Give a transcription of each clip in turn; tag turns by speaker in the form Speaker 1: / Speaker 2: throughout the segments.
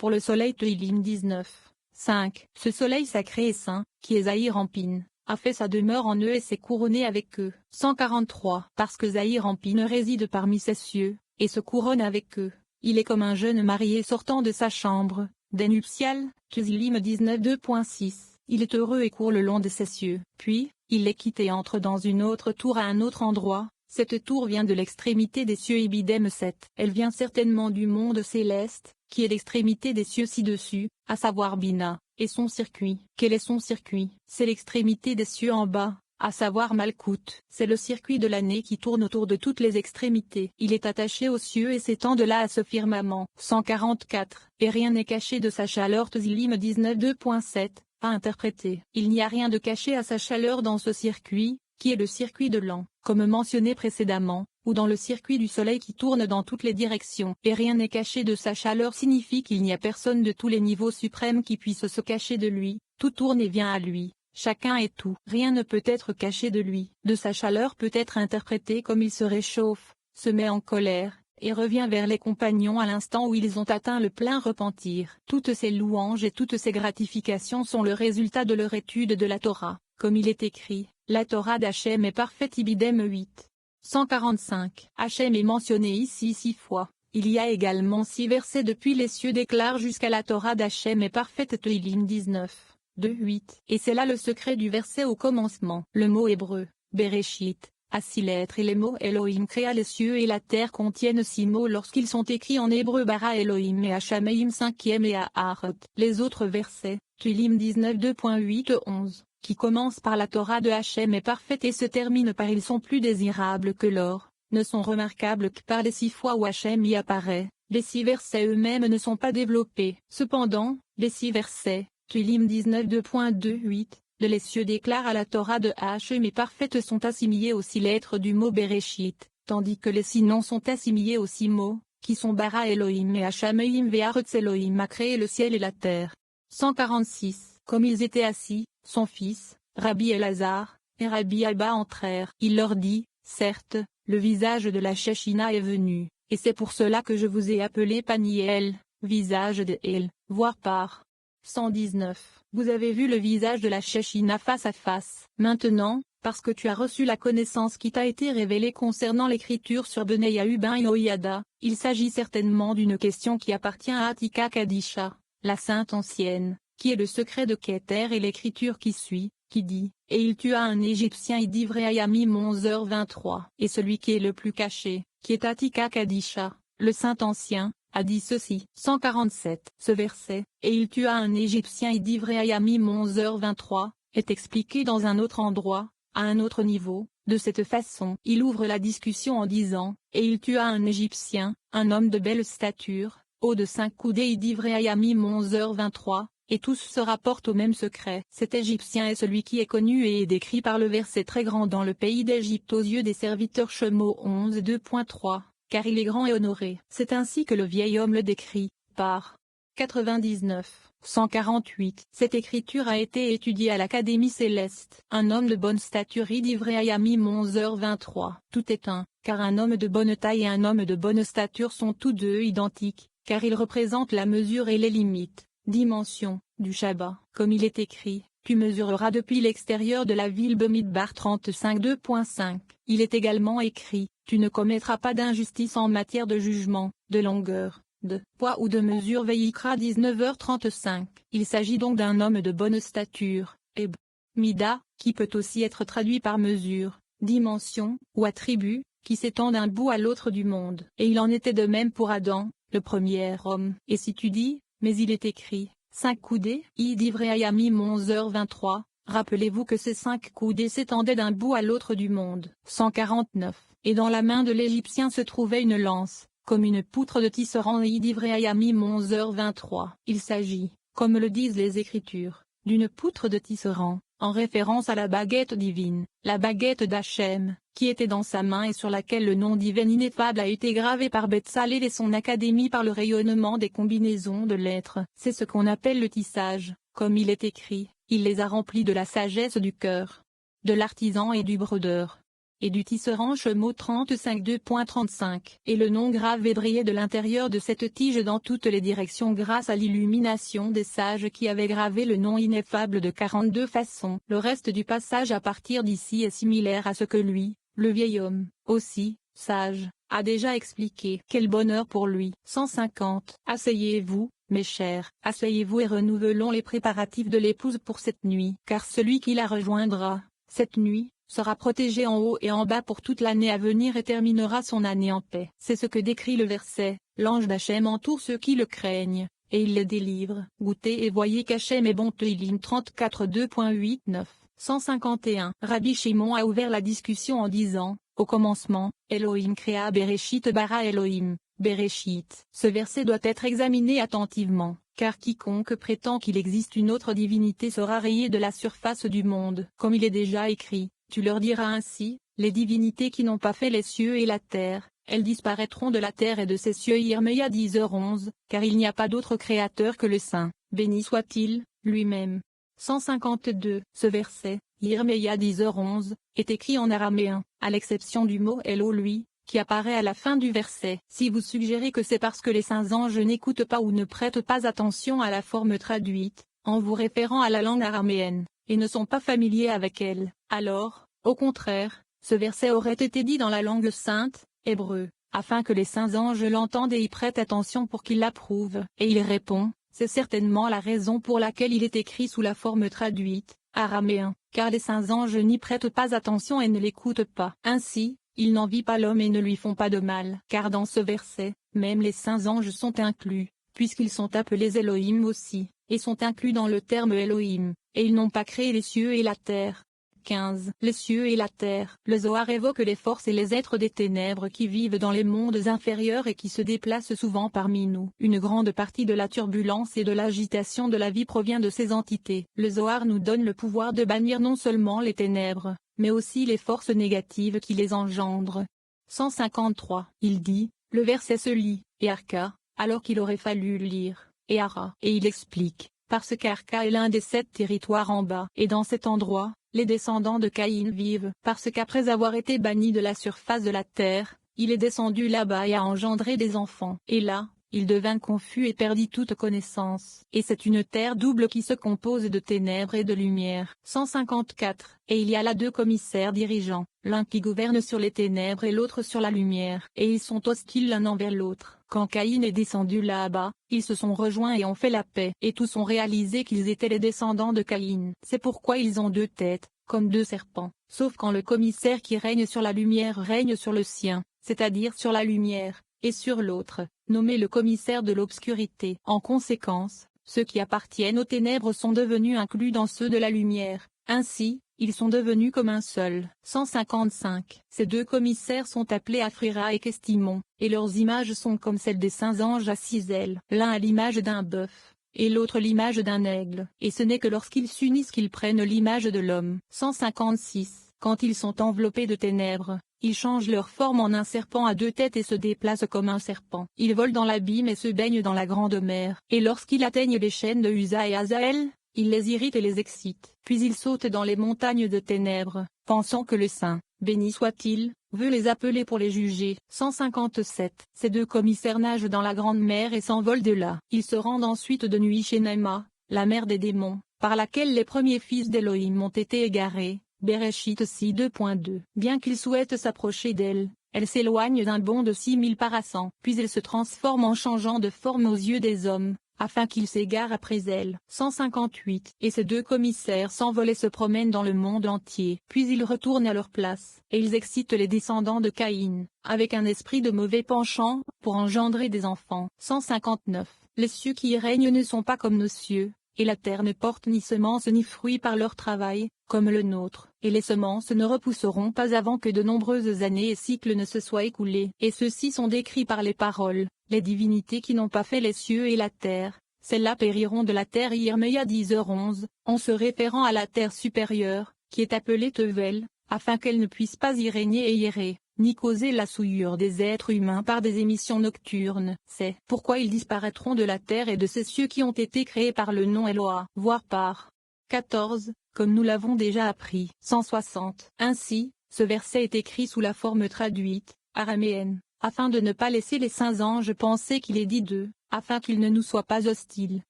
Speaker 1: Pour le soleil Teilim 19, 5. Ce soleil sacré et saint, qui est Zahir Ampin, a fait sa demeure en eux et s'est couronné avec eux. 143. Parce que Zahir Ampin réside parmi ces cieux, et se couronne avec eux, il est comme un jeune marié sortant de sa chambre, des nuptiales. Teilim 19 2.6. Il est heureux et court le long de ces cieux. Puis, il les quitte et entre dans une autre tour à un autre endroit. Cette tour vient de l'extrémité des cieux Ibidem 7. Elle vient certainement du monde céleste, qui est l'extrémité des cieux ci-dessus, à savoir Bina, et son circuit. Quel est son circuit? C'est l'extrémité des cieux en bas, à savoir Malkout. C'est le circuit de l'année qui tourne autour de toutes les extrémités. Il est attaché aux cieux et s'étend de là à ce firmament. 144. Et rien n'est caché de sa chaleur. Teilim 19 2.7. À interpréter. Il n'y a rien de caché à sa chaleur dans ce circuit, qui est le circuit de l'an, comme mentionné précédemment, ou dans le circuit du soleil qui tourne dans toutes les directions. Et rien n'est caché de sa chaleur signifie qu'il n'y a personne de tous les niveaux suprêmes qui puisse se cacher de lui, tout tourne et vient à lui, chacun est tout. Rien ne peut être caché de lui. De sa chaleur peut être interprété comme il se réchauffe, se met en colère, et revient vers les compagnons à l'instant où ils ont atteint le plein repentir. Toutes ces louanges et toutes ces gratifications sont le résultat de leur étude de la Torah, comme il est écrit, la Torah d'Hachem est parfaite. Ibidem 8. 145. Hachem est mentionné ici 6 fois. Il y a également 6 versets depuis les cieux déclarent jusqu'à la Torah d'Hachem est parfaite. Teilim 19. 2-8. Et c'est là le secret du verset au commencement. Le mot hébreu, Bereshit, à 6 lettres et les mots Elohim créa les cieux et la terre contiennent 6 mots lorsqu'ils sont écrits en hébreu bara Elohim et Hashameim 5e et Aharet. Les autres versets, Teilim 19 2.8-11, qui commencent par la Torah de Hachem est parfaite et se terminent par ils sont plus désirables que l'or, ne sont remarquables que par les 6 fois où Hachem y apparaît. Les 6 versets eux-mêmes ne sont pas développés. Cependant, les 6 versets, Teilim 19 2.2-8, de les cieux déclarent à la Torah de Hachem est parfaite sont assimilés aux 6 lettres du mot Bereshit, tandis que les 6 noms sont assimilés aux 6 mots, qui sont bara Elohim et Hashameim ve'aretz Elohim a créé le ciel et la terre. 146. Comme ils étaient assis, son fils, Rabbi Elazar, et Rabbi Abba entrèrent. Il leur dit, certes, le visage de la Shechina est venu, et c'est pour cela que je vous ai appelé Paniel, visage de El, voire par. 119. Vous avez vu le visage de la Shechina face à face. Maintenant, parce que tu as reçu la connaissance qui t'a été révélée concernant l'écriture sur Bnei Yahuben et Oyada, il s'agit certainement d'une question qui appartient à Atika Kadisha, la sainte ancienne, qui est le secret de Keter et l'écriture qui suit, qui dit, et il tua un Égyptien Idivré Ayamim 11h23. Et celui qui est le plus caché, qui est Atika Kadisha, le saint ancien, a dit ceci. 147. Ce verset, et il tua un Égyptien Idivré Ayamim 11h23, est expliqué dans un autre endroit, à un autre niveau, de cette façon. Il ouvre la discussion en disant, et il tua un Égyptien, un homme de belle stature, haut de 5 coudées Idivré Ayamim 11h23, et tous se rapportent au même secret. Cet Égyptien est celui qui est connu et est décrit par le verset très grand dans le pays d'Égypte aux yeux des serviteurs Shemo 11 2.3. Car il est grand et honoré. C'est ainsi que le vieil homme le décrit, par 99. 148. Cette écriture a été étudiée à l'Académie céleste. Un homme de bonne stature Idivré Ayamim 11h23. Tout est un, car un homme de bonne taille et un homme de bonne stature sont tous deux identiques, car ils représentent la mesure et les limites, dimensions, du Shabbat. Comme il est écrit, tu mesureras depuis l'extérieur de la ville Bemidbar 35 2.5. Il est également écrit, tu ne commettras pas d'injustice en matière de jugement, de longueur, de poids ou de mesure. Veikra 19h35. Il s'agit donc d'un homme de bonne stature, et mida, qui peut aussi être traduit par mesure, dimension, ou attribut, qui s'étend d'un bout à l'autre du monde. Et il en était de même pour Adam, le premier homme. Et si tu dis, mais il est écrit, 5 coudées, Idivré Ayamim 11h23, rappelez-vous que ces 5 coudées s'étendaient d'un bout à l'autre du monde. 149. Et dans la main de l'Égyptien se trouvait une lance, comme une poutre de tisserand Idivré Ayamim 11h23. Il s'agit, comme le disent les Écritures, d'une poutre de tisserand, en référence à la baguette divine, la baguette d'Hachem, qui était dans sa main et sur laquelle le nom divin ineffable a été gravé par Betzalel et son académie par le rayonnement des combinaisons de lettres. C'est ce qu'on appelle le tissage, comme il est écrit, il les a remplis de la sagesse du cœur, de l'artisan et du brodeur. et du tisserand Chemot 35 2.35. Et le nom gravé brillait de l'intérieur de cette tige dans toutes les directions grâce à l'illumination des sages qui avaient gravé le nom ineffable de 42 façons. Le reste du passage à partir d'ici est similaire à ce que lui, le vieil homme, aussi, sage, a déjà expliqué. Quel bonheur pour lui. 150. Asseyez-vous, mes chers, asseyez-vous et renouvelons les préparatifs de l'épouse pour cette nuit. Car celui qui la rejoindra, cette nuit, sera protégé en haut et en bas pour toute l'année à venir et terminera son année en paix. C'est ce que décrit le verset. L'ange d'Hachem entoure ceux qui le craignent, et il les délivre. Goûtez et voyez qu'Hachem est bon. Teilim 34 2.8-9. 151. Rabbi Shimon a ouvert la discussion en disant, au commencement, Elohim créa Bereshit bara Elohim, Bereshit. Ce verset doit être examiné attentivement, car quiconque prétend qu'il existe une autre divinité sera rayé de la surface du monde. Comme il est déjà écrit, tu leur diras ainsi, les divinités qui n'ont pas fait les cieux et la terre, elles disparaîtront de la terre et de ses cieux. Yirmeya 10h11, car il n'y a pas d'autre créateur que le Saint, béni soit-il, lui-même. 152. Ce verset, Yirmeya 10h11, est écrit en araméen, à l'exception du mot Elo lui, qui apparaît à la fin du verset. Si vous suggérez que c'est parce que les saints anges n'écoutent pas ou ne prêtent pas attention à la forme traduite, en vous référant à la langue araméenne, et ne sont pas familiers avec elle, alors, au contraire, ce verset aurait été dit dans la langue sainte, hébreu, afin que les saints anges l'entendent et y prêtent attention pour qu'ils l'approuvent. Et il répond, c'est certainement la raison pour laquelle il est écrit sous la forme traduite, araméen, car les saints anges n'y prêtent pas attention et ne l'écoutent pas. Ainsi, ils n'envient pas l'homme et ne lui font pas de mal. Car dans ce verset, même les saints anges sont inclus, puisqu'ils sont appelés Elohim aussi, et sont inclus dans le terme Elohim, et ils n'ont pas créé les cieux et la terre. 15. Les cieux et la terre. Le Zohar évoque les forces et les êtres des ténèbres qui vivent dans les mondes inférieurs et qui se déplacent souvent parmi nous. Une grande partie de la turbulence et de l'agitation de la vie provient de ces entités. Le Zohar nous donne le pouvoir de bannir non seulement les ténèbres, mais aussi les forces négatives qui les engendrent. 153. Il dit, le verset se lit, et Arka, alors qu'il aurait fallu lire, et Ara. Et il explique, parce qu'Arka est l'un des 7 territoires en bas. Et dans cet endroit, les descendants de Caïn vivent, parce qu'après avoir été banni de la surface de la terre, il est descendu là-bas et a engendré des enfants. Et là, il devint confus et perdit toute connaissance. Et c'est une terre double qui se compose de ténèbres et de lumière. 154. Et il y a là 2 commissaires dirigeants, l'un qui gouverne sur les ténèbres et l'autre sur la lumière. Et ils sont hostiles l'un envers l'autre. Quand Caïn est descendu là-bas, ils se sont rejoints et ont fait la paix. Et tous ont réalisé qu'ils étaient les descendants de Caïn. C'est pourquoi ils ont 2 têtes, comme 2 serpents. Sauf quand le commissaire qui règne sur la lumière règne sur le sien, c'est-à-dire sur la lumière, et sur l'autre, nommé le commissaire de l'obscurité. En conséquence, ceux qui appartiennent aux ténèbres sont devenus inclus dans ceux de la lumière. Ainsi, ils sont devenus comme un seul. 155. Ces 2 commissaires sont appelés Afrira et Kestimon, et leurs images sont comme celles des saints anges à 6 ailes. L'un a l'image d'un bœuf, et l'autre l'image d'un aigle. Et ce n'est que lorsqu'ils s'unissent qu'ils prennent l'image de l'homme. 156. Quand ils sont enveloppés de ténèbres, ils changent leur forme en un serpent à 2 têtes et se déplacent comme un serpent. Ils volent dans l'abîme et se baignent dans la grande mer. Et lorsqu'ils atteignent les chaînes de Uza et Azaël, ils les irritent et les excitent. Puis ils sautent dans les montagnes de ténèbres, pensant que le Saint, béni soit-il, veut les appeler pour les juger. 157. Ces 2 commissaires nagent dans la grande mer et s'envolent de là. Ils se rendent ensuite de nuit chez Naïma, la mer des démons, par laquelle les premiers fils d'Elohim ont été égarés. Bereshit 6 2.2. Bien qu'ils souhaitent s'approcher d'elle, elle s'éloigne d'un bond de 6000 parasangs. Puis elle se transforme en changeant de forme aux yeux des hommes, afin qu'ils s'égarent après elle. 158. Et ces 2 commissaires s'envolent et se promènent dans le monde entier. Puis ils retournent à leur place, et ils excitent les descendants de Caïn, avec un esprit de mauvais penchant, pour engendrer des enfants. 159. Les cieux qui y règnent ne sont pas comme nos cieux, et la terre ne porte ni semences ni fruits par leur travail, comme le nôtre, et les semences ne repousseront pas avant que de nombreuses années et cycles ne se soient écoulés. Et ceux-ci sont décrits par les paroles, les divinités qui n'ont pas fait les cieux et la terre, celles-là périront de la terre. Yirmeya 10h11, en se référant à la terre supérieure, qui est appelée Tevel, afin qu'elle ne puisse pas y régner et y errer, ni causer la souillure des êtres humains par des émissions nocturnes. C'est pourquoi ils disparaîtront de la terre et de ces cieux qui ont été créés par le nom Eloah, voire par 14, comme nous l'avons déjà appris. 160. Ainsi, Ce verset est écrit sous la forme traduite, araméenne, afin de ne pas laisser les saints anges penser qu'il est dit d'eux, afin qu'ils ne nous soient pas hostiles.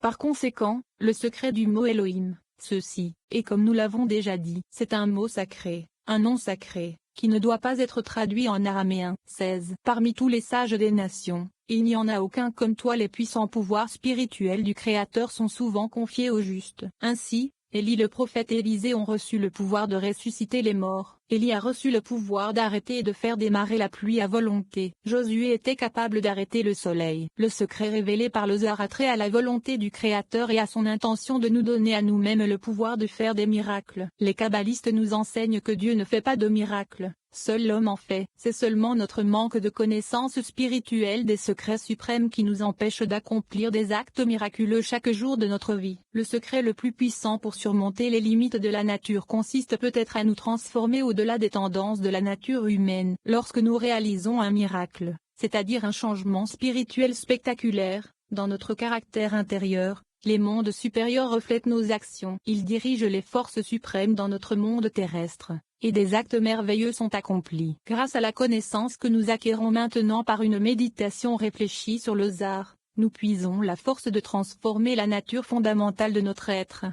Speaker 1: Par conséquent, le secret du mot Elohim, ceci, et comme nous l'avons déjà dit, c'est un mot sacré, un nom sacré, qui ne doit pas être traduit en araméen. 16. Parmi tous les sages des nations, il n'y en a aucun comme toi. Les puissants pouvoirs spirituels du Créateur sont souvent confiés aux justes. Ainsi, Élie le prophète et Élisée ont reçu le pouvoir de ressusciter les morts. Élie a reçu le pouvoir d'arrêter et de faire démarrer la pluie à volonté. Josué était capable d'arrêter le soleil. Le secret révélé par le Zohar a trait à la volonté du Créateur et à son intention de nous donner à nous-mêmes le pouvoir de faire des miracles. Les kabbalistes nous enseignent que Dieu ne fait pas de miracles. Seul l'homme en fait. C'est seulement notre manque de connaissance spirituelle des secrets suprêmes qui nous empêche d'accomplir des actes miraculeux chaque jour de notre vie. Le secret le plus puissant pour surmonter les limites de la nature consiste peut-être à nous transformer au-delà des tendances de la nature humaine. Lorsque nous réalisons un miracle, c'est-à-dire un changement spirituel spectaculaire, dans notre caractère intérieur, les mondes supérieurs reflètent nos actions. Ils dirigent les forces suprêmes dans notre monde terrestre, et des actes merveilleux sont accomplis. Grâce à la connaissance que nous acquérons maintenant par une méditation réfléchie sur le Zohar, nous puisons la force de transformer la nature fondamentale de notre être.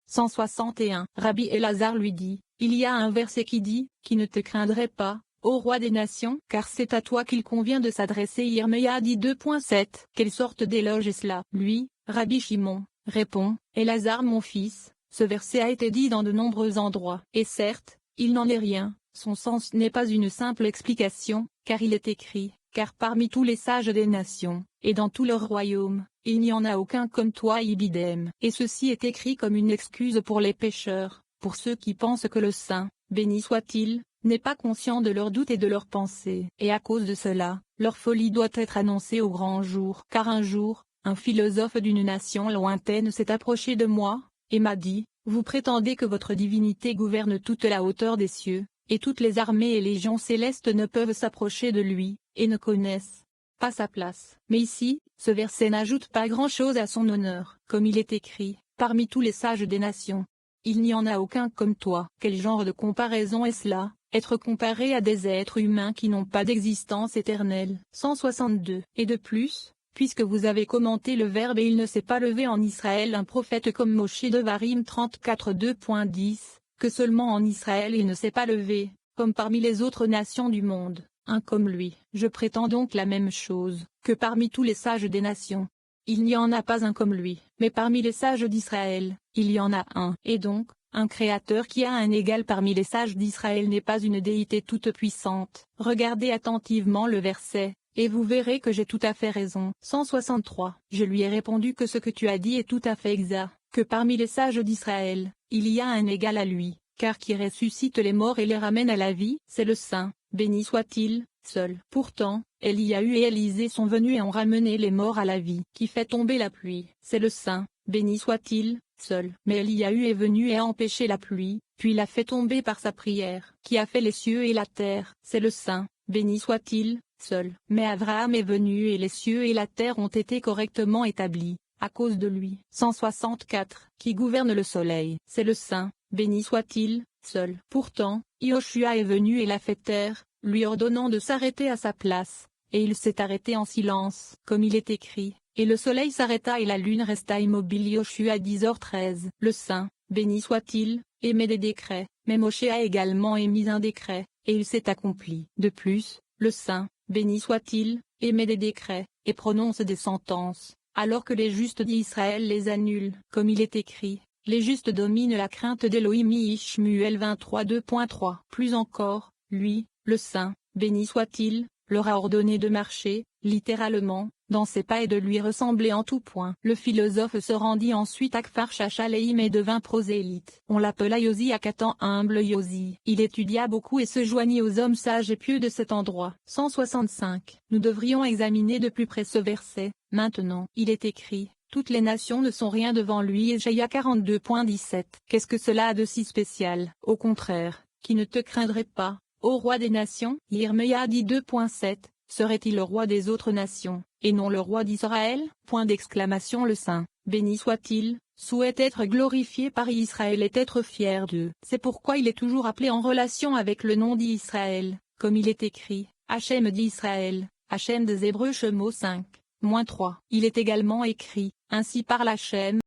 Speaker 1: 161. Rabbi Elazar lui dit, il y a un verset qui dit, qui ne te craindrait pas, ô roi des nations, car c'est à toi qu'il convient de s'adresser. Yirmeya dit 2.7. Quelle sorte d'éloge est cela? Lui, Rabbi Shimon, répond, Elazar mon fils, ce verset a été dit dans de nombreux endroits. Et certes, il n'en est rien, son sens n'est pas une simple explication, car il est écrit, car parmi tous les sages des nations, et dans tout leur royaume, il n'y en a aucun comme toi Ibidem. Et ceci est écrit comme une excuse pour les pécheurs, pour ceux qui pensent que le saint, béni soit-il, n'est pas conscient de leurs doutes et de leurs pensées. Et à cause de cela, leur folie doit être annoncée au grand jour. Car un jour, un philosophe d'une nation lointaine s'est approché de moi, et m'a dit, vous prétendez que votre divinité gouverne toute la hauteur des cieux, et toutes les armées et légions célestes ne peuvent s'approcher de lui, et ne connaissent pas sa place. Mais ici, ce verset n'ajoute pas grand-chose à son honneur. Comme il est écrit, parmi tous les sages des nations, il n'y en a aucun comme toi. Quel genre de comparaison est cela, être comparé à des êtres humains qui n'ont pas d'existence éternelle? 162. Et de plus, puisque vous avez commenté le verbe et il ne s'est pas levé en Israël un prophète comme Moshe Devarim 34 2.10, que seulement en Israël il ne s'est pas levé, comme parmi les autres nations du monde, un comme lui. Je prétends donc la même chose, que parmi tous les sages des nations, il n'y en a pas un comme lui, mais parmi les sages d'Israël, il y en a un. Et donc, un créateur qui a un égal parmi les sages d'Israël n'est pas une déité toute puissante. Regardez attentivement le verset, et vous verrez que j'ai tout à fait raison. 163. Je lui ai répondu que ce que tu as dit est tout à fait exact, que parmi les sages d'Israël, il y a un égal à lui, car qui ressuscite les morts et les ramène à la vie, c'est le Saint, béni soit-il, seul. Pourtant, Eliahu et Élisée sont venus et ont ramené les morts à la vie. Qui fait tomber la pluie, c'est le Saint, béni soit-il, seul. Mais Eliahu est venu et a empêché la pluie, puis l'a fait tomber par sa prière. Qui a fait les cieux et la terre, c'est le Saint, béni soit-il, seul. Mais Abraham est venu et les cieux et la terre ont été correctement établis, à cause de lui. 164. Qui gouverne le soleil, c'est le Saint, béni soit-il, seul. Pourtant, Yoshua est venu et l'a fait taire, lui ordonnant de s'arrêter à sa place, et il s'est arrêté en silence, comme il est écrit, et le soleil s'arrêta et la lune resta immobile. Yoshua 10h13. Le Saint, béni soit-il, émet des décrets, mais Moshe a également émis un décret, et il s'est accompli. De plus, le Saint, béni soit-il, émet des décrets, et prononce des sentences, alors que les justes d'Israël les annulent. Comme il est écrit, les justes dominent la crainte d'Élohim. Shmuel 23 2.3. Plus encore, lui, le Saint, béni soit-il, leur a ordonné de marcher, littéralement, dans ses pas et de lui ressembler en tout point. Le philosophe se rendit ensuite à Kfar Shashaleim et devint prosélyte. On l'appela Yosi Akatan, humble Yosi. Il étudia beaucoup et se joignit aux hommes sages et pieux de cet endroit. 165. Nous devrions examiner de plus près ce verset. Maintenant, il est écrit, toutes les nations ne sont rien devant lui. Ésaïe 42.17. Qu'est-ce que cela a de si spécial? Au contraire, qui ne te craindrait pas, ô roi des nations? Yirmeya dit 2.7. Serait-il le roi des autres nations, et non le roi d'Israël? Point d'exclamation. Le Saint, béni soit-il, souhaite être glorifié par Israël et être fier d'eux. C'est pourquoi il est toujours appelé en relation avec le nom d'Israël, comme il est écrit, Hachem d'Israël, Hachem des Hébreux Shemo 5, -3. Il est également écrit, ainsi parle Hachem,